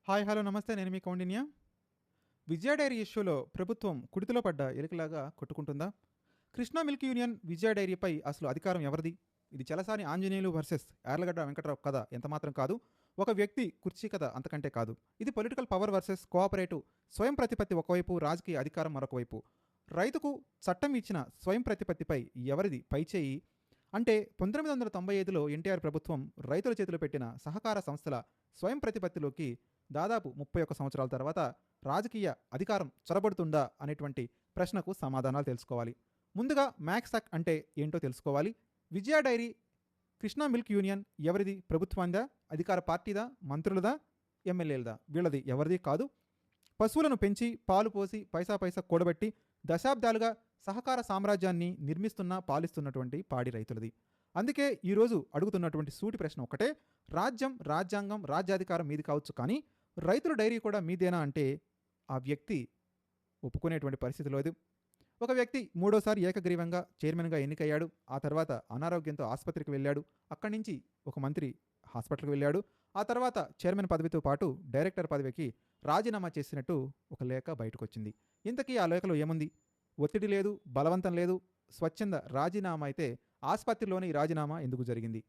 Hi hello నమస్తే, నేను మీ కౌండిన్య. విజయ dairy ఇష్యూలో ప్రభుత్వం కుడితిలో పడ్డ ఎలుకలాగా కొట్టుకుంటుందా? కృష్ణా మిల్క్ యూనియన్ విజయ డైరీపై అసలు అధికారం ఎవరిది? ఇది చలసాని ఆంజనేయులు వర్సెస్ యార్లగడ్డ వెంకట్రావు కథ ఎంత మాత్రం కాదు. ఒక వ్యక్తి కుర్చీ కథ అంతకంటే కాదు. ఇది పొలిటికల్ పవర్ వర్సెస్ కోఆపరేటివ్ స్వయం ప్రతిపత్తి ఒకవైపు, రాజకీయ అధికారం మరొక వైపు. రైతుకు చట్టం ఇచ్చిన స్వయం ప్రతిపత్తిపై ఎవరిది పైచేయి అంటే 1995లో ఎన్టీఆర్ ప్రభుత్వం రైతుల చేతిలో పెట్టిన సహకార సంస్థల స్వయం ప్రతిపత్తిలోకి దాదాపు 31 సంవత్సరాల తర్వాత రాజకీయ అధికారం చొరబడుతుందా అనేటువంటి ప్రశ్నకు సమాధానాలు తెలుసుకోవాలి. ముందుగా మ్యాక్స్ యాక్ట్ అంటే ఏంటో తెలుసుకోవాలి. విజయ డైరీ, కృష్ణా మిల్క్ యూనియన్ ఎవరిది? ప్రభుత్వందా, అధికార పార్టీదా, మంత్రులదా, ఎమ్మెల్యేలదా? వీళ్ళది ఎవరిది కాదు. పశువులను పెంచి పాలు పోసి పైసా పైసా కూడబెట్టి దశాబ్దాలుగా సహకార సామ్రాజ్యాన్ని నిర్మిస్తున్న పాలిస్తున్నటువంటి పాడి రైతులది. అందుకే ఈరోజు అడుగుతున్నటువంటి సూటి ప్రశ్న ఒకటే: రాజ్యం, రాజ్యాంగం, రాజ్యాధికారం మీది కావచ్చు, కానీ రైతుల డైరీ కూడా మీదేనా అంటే ఆ వ్యక్తి ఒప్పుకునేటువంటి పరిస్థితి లేదు. ఒక వ్యక్తి మూడోసారి ఏకగ్రీవంగా చైర్మన్గా ఎన్నికయ్యాడు. ఆ తర్వాత అనారోగ్యంతో ఆసుపత్రికి వెళ్ళాడు. అక్కడి నుంచి ఒక మంత్రి హాస్పిటల్కి వెళ్ళాడు. ఆ తర్వాత చైర్మన్ పదవితో పాటు డైరెక్టర్ పదవికి రాజీనామా చేసినట్టు ఒక లేఖ బయటకు వచ్చింది. ఇంతకీ ఆ లేఖలో ఏముంది? ఒత్తిడి లేదు, బలవంతం లేదు, స్వచ్ఛంద రాజీనామా. అయితే ఆసుపత్రిలోనే ఈ రాజీనామా ఎందుకు జరిగింది?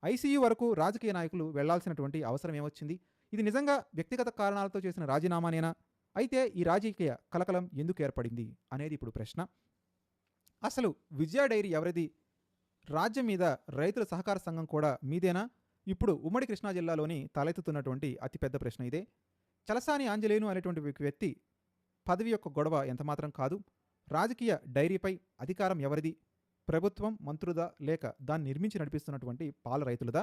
ఐసీయూ వరకు రాజకీయ నాయకులు వెళ్లాల్సినటువంటి అవసరం ఏమొచ్చింది? ఇది నిజంగా వ్యక్తిగత కారణాలతో చేసిన రాజీనామానేనా? అయితే ఈ రాజకీయ కలకలం ఎందుకు ఏర్పడింది అనేది ఇప్పుడు ప్రశ్న. అసలు విజయ డైరీ ఎవరిది? రాజ్యం మీద రైతుల సహకార సంఘం కూడా మీదేనా? ఇప్పుడు ఉమ్మడి కృష్ణా జిల్లాలోని తలెత్తుతున్నటువంటి అతిపెద్ద ప్రశ్న ఇదే. చలసాని ఆంజనేయులు అనేటువంటి వ్యక్తి పదవి యొక్క గొడవ ఎంతమాత్రం కాదు. రాజకీయ డైరీపై అధికారం ఎవరిది? ప్రభుత్వం, మంత్రుదా, లేక దాన్ని నిర్మించి నడిపిస్తున్నటువంటి పాల రైతులదా?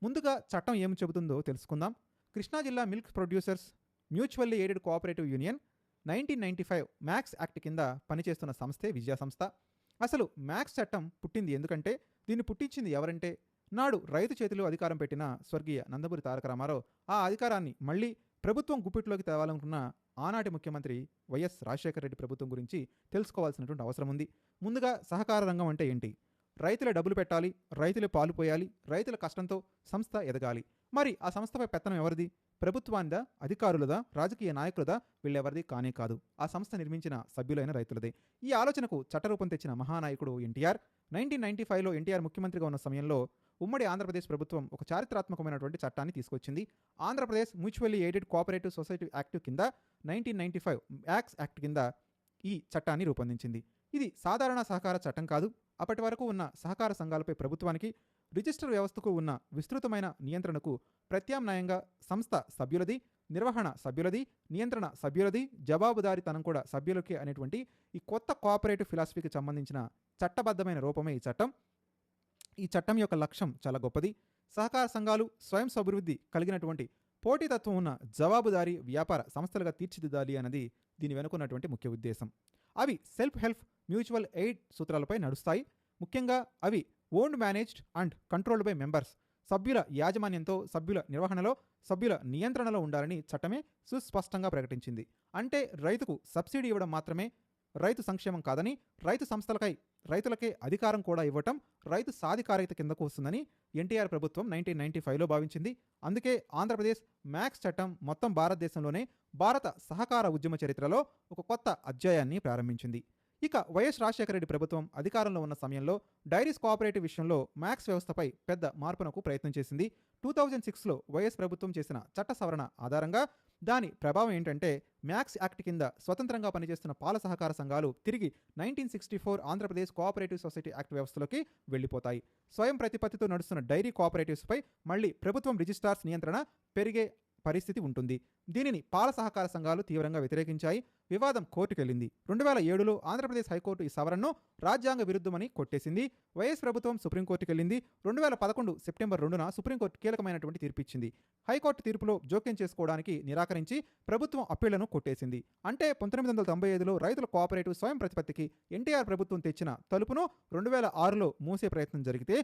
ముందుగా చట్టం ఏమి చెబుతుందో తెలుసుకుందాం. కృష్ణా జిల్లా milk producers mutually aided cooperative union 1995 max act కింద పనిచేస్తున్న సంస్థే విజయ సంస్థ. అసలు మ్యాక్స్ చట్టం పుట్టింది ఎందుకంటే, దీన్ని పుట్టించింది ఎవరంటే, నాడు రైతు చేతిలో అధికారం పెట్టిన స్వర్గీయ నందమూరి తారక రామారావు ఆ అధికారాన్ని మళ్ళీ ప్రభుత్వం గుప్పిట్లోకి తేవాలనుకున్న ఆనాటి ముఖ్యమంత్రి వైఎస్ రాజశేఖర రెడ్డి ప్రభుత్వం గురించి తెలుసుకోవాల్సినటువంటి అవసరం ఉంది. ముందుగా సహకార రంగం అంటే ఏంటి? రైతుల డబ్బులు పెట్టాలి, రైతులు పాలు పోయాలి, రైతుల కష్టంతో సంస్థ ఎదగాలి. మరి ఆ సంస్థపై పెత్తనం ఎవరిది? ప్రభుత్వాందా, అధికారులదా, రాజకీయ నాయకులదా? వీళ్ళెవరిది కానే కాదు. ఆ సంస్థ నిర్మించిన సభ్యులైన రైతులదే. ఈ ఆలోచనకు చట్టరూపం తెచ్చిన మహానాయకుడు ఎన్టీఆర్. 1995లో ఎన్టీఆర్ ముఖ్యమంత్రిగా ఉన్న సమయంలో ఉమ్మడి ఆంధ్రప్రదేశ్ ప్రభుత్వం ఒక చారిత్రాత్మకమైనటువంటి చట్టాన్ని తీసుకొచ్చింది. Andhra Pradesh mutually aided cooperative society act కింద 1995 మ్యాక్స్ యాక్ట్ కింద ఈ చట్టాన్ని రూపొందించింది. ఇది సాధారణ సహకార చట్టం కాదు. అప్పటి వరకు ఉన్న సహకార సంఘాలపై ప్రభుత్వానికి, రిజిస్టర్ వ్యవస్థకు ఉన్న విస్తృతమైన నియంత్రణకు ప్రత్యామ్నాయంగా సంస్థ సభ్యులది, నిర్వహణ సభ్యులది, నియంత్రణ సభ్యులది, జవాబుదారీతనం కూడా సభ్యులకే అనేటువంటి ఈ కొత్త కోఆపరేటివ్ ఫిలాసఫీకి సంబంధించిన చట్టబద్ధమైన రూపమే ఈ చట్టం. ఈ చట్టం యొక్క లక్ష్యం చాలా గొప్పది. సహకార సంఘాలు స్వయం సమృద్ధి కలిగినటువంటి, పోటీతత్వం ఉన్న జవాబుదారీ వ్యాపార సంస్థలుగా తీర్చిదిద్దాలి అన్నది దీని వెనుకున్నటువంటి ముఖ్య ఉద్దేశం. అవి సెల్ఫ్ హెల్ప్, మ్యూచువల్ ఎయిడ్ సూత్రాలపై నడుస్తాయి. ముఖ్యంగా అవి owned, managed and controlled by members, సభ్యుల యాజమాన్యంతో, సభ్యుల నిర్వహణలో, సభ్యుల నియంత్రణలో ఉండాలని చట్టమే సుస్పష్టంగా ప్రకటించింది. అంటే రైతుకు సబ్సిడీ ఇవ్వడం మాత్రమే రైతు సంక్షేమం కాదని, రైతు సంస్థలకై రైతులకే అధికారం కూడా ఇవ్వటం రైతు సాధికారికత కిందకు వస్తుందని ఎన్టీఆర్ ప్రభుత్వం 1995లో భావించింది. అందుకే ఆంధ్రప్రదేశ్ మ్యాక్స్ చట్టం మొత్తం భారతదేశంలోనే భారత సహకార ఉద్యమ చరిత్రలో ఒక కొత్త అధ్యాయాన్ని ప్రారంభించింది. ఇక వైఎస్ రాజశేఖర రెడ్డి ప్రభుత్వం అధికారంలో ఉన్న సమయంలో డైరీస్ కోఆపరేటివ్ విషయంలో మ్యాక్స్ వ్యవస్థపై పెద్ద మార్పునకు ప్రయత్నం చేసింది. 2006లో వైఎస్ ప్రభుత్వం చేసిన చట్ట సవరణ ఆధారంగా దాని ప్రభావం ఏంటంటే, మ్యాక్స్ యాక్ట్ కింద స్వతంత్రంగా పనిచేస్తున్న పాల సహకార సంఘాలు తిరిగి 1964 ఆంధ్రప్రదేశ్ కోఆపరేటివ్ సొసైటీ యాక్ట్ వ్యవస్థలోకి వెళ్లిపోతాయి. స్వయం ప్రతిపత్తితో నడుస్తున్న డైరీ కోఆపరేటివ్స్పై మళ్లీ ప్రభుత్వం రిజిస్ట్రార్స్ నియంత్రణ పెరిగే పరిస్థితి ఉంటుంది. దీనిని పాల సహకార సంఘాలు తీవ్రంగా వ్యతిరేకించాయి. వివాదం కోర్టుకెళ్లింది. 2007లో ఆంధ్రప్రదేశ్ హైకోర్టు ఈ సవరణను రాజ్యాంగ విరుద్ధమని కొట్టేసింది. వైఎస్ ప్రభుత్వం సుప్రీంకోర్టుకెళ్లింది. 2011 సెప్టెంబర్ 2న సుప్రీంకోర్టు కీలకమైనటువంటి తీర్పిచ్చింది. హైకోర్టు తీర్పులో జోక్యం చేసుకోవడానికి నిరాకరించి ప్రభుత్వం అప్పీళ్లను కొట్టేసింది. అంటే 1995లో రైతుల కోఆపరేటివ్ స్వయం ప్రతిపత్తికి ఎన్టీఆర్ ప్రభుత్వం తెచ్చిన తలుపును 2006లో మూసే ప్రయత్నం జరిగితే,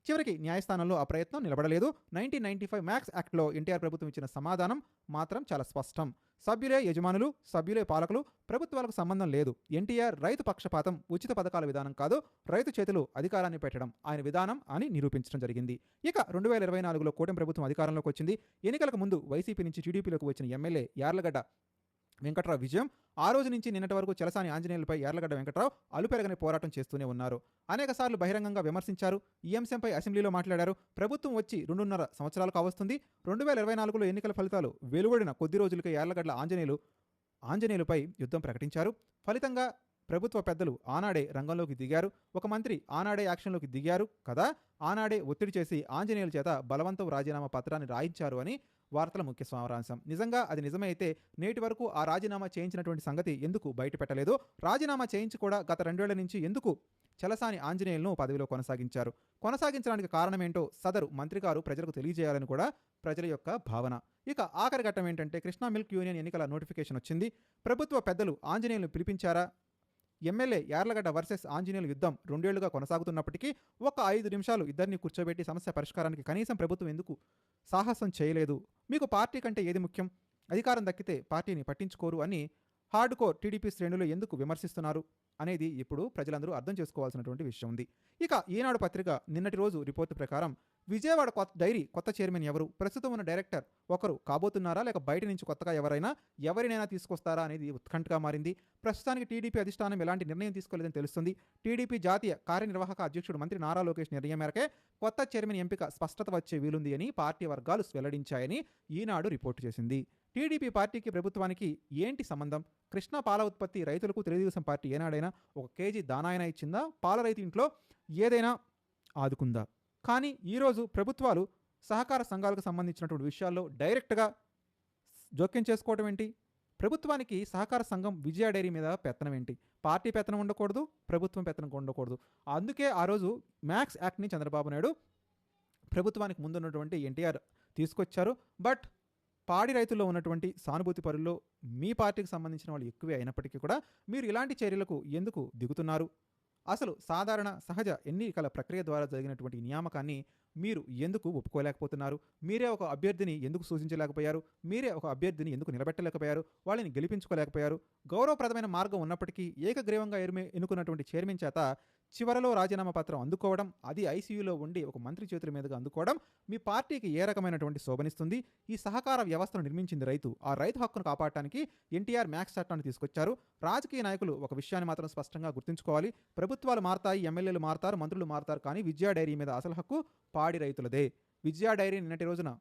చివరికి న్యాయస్థానంలో ఆ ప్రయత్నం నిలబడలేదు. 1995 మ్యాక్స్ యాక్ట్లో ఎన్టీఆర్ ప్రభుత్వం ఇచ్చిన సమాధానం మాత్రం చాలా స్పష్టం. సభ్యులే యజమానులు, సభ్యులే పాలకులు, ప్రభుత్వాలకు సంబంధం లేదు. ఎన్టీఆర్ రైతు పక్షపాతం, ఉచిత పథకాల విధానం కాదు, రైతు చేతులు అధికారాన్ని పెట్టడం ఆయన విధానం అని నిరూపించడం జరిగింది. ఇక 2024లో కూటమి ప్రభుత్వం అధికారంలోకి వచ్చింది. ఎన్నికలకు ముందు వైసీపీ నుంచి టీడీపీలోకి వచ్చిన ఎమ్మెల్యే యార్లగడ్డ వెంకట్రావు విజయం ఆ రోజు నుంచి నిన్నటి వరకు చలసాని ఆంజనేయులపై యార్లగడ్డ వెంకట్రావు అలుపెరగని పోరాటం చేస్తూనే ఉన్నారు. అనేకసార్లు బహిరంగంగా విమర్శించారు. ఈ అంశంపై అసెంబ్లీలో మాట్లాడారు. ప్రభుత్వం వచ్చి 2.5 సంవత్సరాలు కావస్తుంది. 2024లో ఎన్నికల ఫలితాలు వెలువడిన కొద్ది రోజులకే యార్లగడ్డ ఆంజనేయులపై యుద్ధం ప్రకటించారు. ఫలితంగా ప్రభుత్వ పెద్దలు ఆనాడే రంగంలోకి దిగారు. ఒక మంత్రి ఆనాడే యాక్షన్లోకి దిగారు కదా. ఆనాడే ఒత్తిడి చేసి ఆంజనేయుల చేత బలవంతం రాజీనామా పత్రాన్ని రాయించారు అని వార్తల ముఖ్య సారాంశం. నిజంగా అది నిజమే అయితే నేటి వరకు ఆ రాజీనామా చేయించినటువంటి సంగతి ఎందుకు బయటపెట్టలేదు? రాజీనామా చేయించి కూడా గత 2 ఏళ్ల నుంచి ఎందుకు చలసాని ఆంజనేయులను పదవిలో కొనసాగించారు? కొనసాగించడానికి కారణమేంటో సదరు మంత్రి గారు ప్రజలకు తెలియజేయాలని కూడా ప్రజల యొక్క భావన. ఇక ఆఖరి ఘట్టం ఏంటంటే కృష్ణా మిల్క్ యూనియన్ ఎన్నికల నోటిఫికేషన్ వచ్చింది. ప్రభుత్వ పెద్దలు ఆంజనేయులను పిలిపించారా? ఎమ్మెల్యే యార్లగడ్డ వర్సెస్ ఆంజనేయుల యుద్ధం 2 ఏళ్లుగా కొనసాగుతున్నప్పటికీ ఒక 5 నిమిషాలు ఇద్దరిని కూర్చోబెట్టి సమస్య పరిష్కారానికి కనీసం ప్రభుత్వం ఎందుకు సాహసం చేయలేదు? మీకు పార్టీ కంటే ఏది ముఖ్యం? అధికారం దక్కితే పార్టీని పట్టించుకోరు అని హార్డ్ కోర్ టీడీపీ శ్రేణులు ఎందుకు విమర్శిస్తున్నారు అనేది ఇప్పుడు ప్రజలందరూ అర్థం చేసుకోవాల్సినటువంటి విషయం ఉంది. ఇక ఈనాడు పత్రిక నిన్నటి రోజు రిపోర్టు ప్రకారం విజయవాడ డైరీ కొత్త చైర్మన్ ఎవరు? ప్రస్తుతం ఉన్న డైరెక్టర్ ఒకరు కాబోతున్నారా, లేక బయట నుంచి కొత్తగా ఎవరినైనా తీసుకొస్తారా అనేది ఉత్కంఠగా మారింది. ప్రస్తుతానికి టీడీపీ అధిష్టానం ఎలాంటి నిర్ణయం తీసుకోలేదని తెలుస్తుంది. టీడీపీ జాతీయ కార్యనిర్వాహక అధ్యక్షుడు మంత్రి నారా లోకేష్ నిర్ణయం మేరకే కొత్త చైర్మన్ ఎంపిక స్పష్టత వచ్చే వీలుంది అని పార్టీ వర్గాలు వెల్లడించాయని ఈనాడు రిపోర్టు చేసింది. టీడీపీ పార్టీకి ప్రభుత్వానికి ఏంటి సంబంధం? కృష్ణా పాల ఉత్పత్తి రైతులకు తెలుగుదేశం పార్టీ ఏనాడైనా 1 కేజీ దానాయన ఇచ్చిందా? పాల రైతు ఇంట్లో ఏదైనా ఆదుకుందా? కానీ ఈరోజు ప్రభుత్వాలు సహకార సంఘాలకు సంబంధించినటువంటి విషయాల్లో డైరెక్ట్గా జోక్యం చేసుకోవడం ఏంటి? ప్రభుత్వానికి సహకార సంఘం విజయ డైరీ మీద పెత్తనం ఏంటి? పార్టీ పెత్తనం ఉండకూడదు, ప్రభుత్వం పెత్తనం ఉండకూడదు. అందుకే ఆ రోజు మ్యాక్స్ యాక్ట్ని చంద్రబాబు నాయుడు ప్రభుత్వానికి ముందున్నటువంటి ఎన్టీఆర్ తీసుకొచ్చారు. బట్ పాడి రైతుల్లో ఉన్నటువంటి సానుభూతి పరుల్లో మీ పార్టీకి సంబంధించిన వాళ్ళు ఎక్కువే అయినప్పటికీ కూడా మీరు ఇలాంటి చర్యలకు ఎందుకు దిగుతున్నారు? అసలు సాధారణ సహజ ఎన్నికల ప్రక్రియ ద్వారా జరిగినటువంటి నియామకాన్ని మీరు ఎందుకు ఒప్పుకోలేకపోతున్నారు? మీరే ఒక అభ్యర్థిని ఎందుకు సూచించలేకపోయారు? మీరే ఒక అభ్యర్థిని ఎందుకు నిలబెట్టలేకపోయారు? వాళ్ళని గెలిపించుకోలేకపోయారు? గౌరవప్రదమైన మార్గం ఉన్నప్పటికీ ఏకగ్రీవంగా ఎన్నుకున్నటువంటి చైర్మన్ చేత చివరలో రాజీనామా పత్రం అందుకోవడం, అది ఐసీయూలో ఉండి ఒక మంత్రి చేతుల మీదుగా అందుకోవడం మీ పార్టీకి ఏ రకమైనటువంటి శోభనిస్తుంది? ఈ సహకార వ్యవస్థను నిర్మించింది రైతు. ఆ రైతు హక్కును కాపాడటానికి ఎన్టీఆర్ మ్యాక్స్ చట్టాన్ని తీసుకొచ్చారు. రాజకీయ నాయకులు ఒక విషయాన్ని మాత్రం స్పష్టంగా గుర్తుంచుకోవాలి. ప్రభుత్వాలు మారతాయి, ఎమ్మెల్యేలు మారతారు, మంత్రులు మారతారు, కానీ విజయ డైరీ మీద అసలు హక్కు పాడి రైతులదే. విజయ డైరీ నిన్నటి రోజున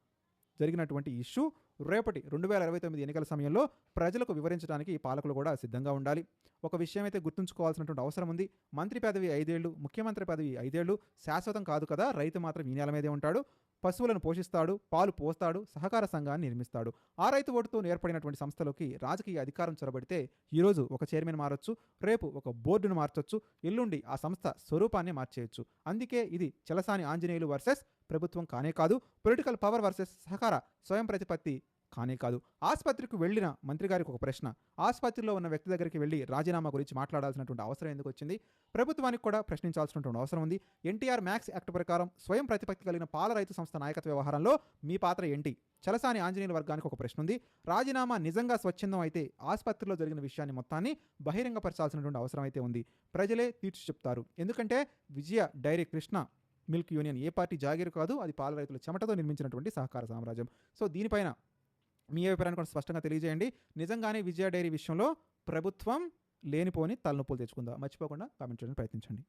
జరిగినటువంటి ఇష్యూ రేపటి 2029 ఎన్నికల సమయంలో ప్రజలకు వివరించడానికి పాలకులు కూడా సిద్ధంగా ఉండాలి. ఒక విషయం అయితే గుర్తుంచుకోవాల్సినటువంటి అవసరం ఉంది. మంత్రి పదవి 5 ఏళ్ళు, ముఖ్యమంత్రి పదవి 5 ఏళ్ళు శాశ్వతం కాదు కదా. రైతు మాత్రం ఈ నేల మీదే ఉంటాడు, పశువులను పోషిస్తాడు, పాలు పోస్తాడు, సహకార సంఘాన్ని నిర్మిస్తాడు. ఆ రైతు ఓటుతో ఏర్పడినటువంటి సంస్థలోకి రాజకీయ అధికారం చొరబడితే ఈరోజు ఒక చైర్మన్ మారొచ్చు, రేపు ఒక బోర్డును మార్చొచ్చు, ఎల్లుండి ఆ సంస్థ స్వరూపాన్ని మార్చేయచ్చు. అందుకే ఇది చలసాని ఆంజనేయులు వర్సెస్ ప్రభుత్వం కానే కాదు, పొలిటికల్ పవర్ వర్సెస్ సహకార స్వయం ప్రతిపత్తి కానే కాదు. ఆసుపత్రికి వెళ్ళిన మంత్రి గారికి ఒక ప్రశ్న, ఆసుపత్రిలో ఉన్న వ్యక్తి దగ్గరికి వెళ్ళి రాజీనామా గురించి మాట్లాడాల్సినటువంటి అవసరం ఎందుకు వచ్చింది? ప్రభుత్వానికి కూడా ప్రశ్నించాల్సినటువంటి అవసరం ఉంది. ఎన్టీఆర్ మ్యాక్స్ యాక్ట్ ప్రకారం స్వయం ప్రతిపత్తి కలిగిన పాల రైతు సంస్థ నాయకత్వ వ్యవహారంలో మీ పాత్ర ఏంటి? చలసాని ఆంజనేయుల వర్గానికి ఒక ప్రశ్న ఉంది. రాజీనామా నిజంగా స్వచ్ఛందం అయితే ఆసుపత్రిలో జరిగిన విషయాన్ని మొత్తాన్ని బహిరంగపరచాల్సినటువంటి అవసరం అయితే ఉంది. ప్రజలే తీర్చి చెప్తారు. ఎందుకంటే విజయ డైరీ కృష్ణ మిల్క్ యూనియన్ ఏ పార్టీ జాగీరు కాదు, అది పాల రైతుల చెమటతో నిర్మించినటువంటి సహకార సామ్రాజ్యం. సో దీనిపైన మీ అభిప్రాయాన్ని కూడా స్పష్టంగా తెలియజేయండి. నిజంగానే విజయ డైరీ విషయంలో ప్రభుత్వం లేనిపోని తలనొప్పులు తెచ్చుకుందా? మర్చిపోకుండా కామెంట్ చేయడానికి ప్రయత్నించండి.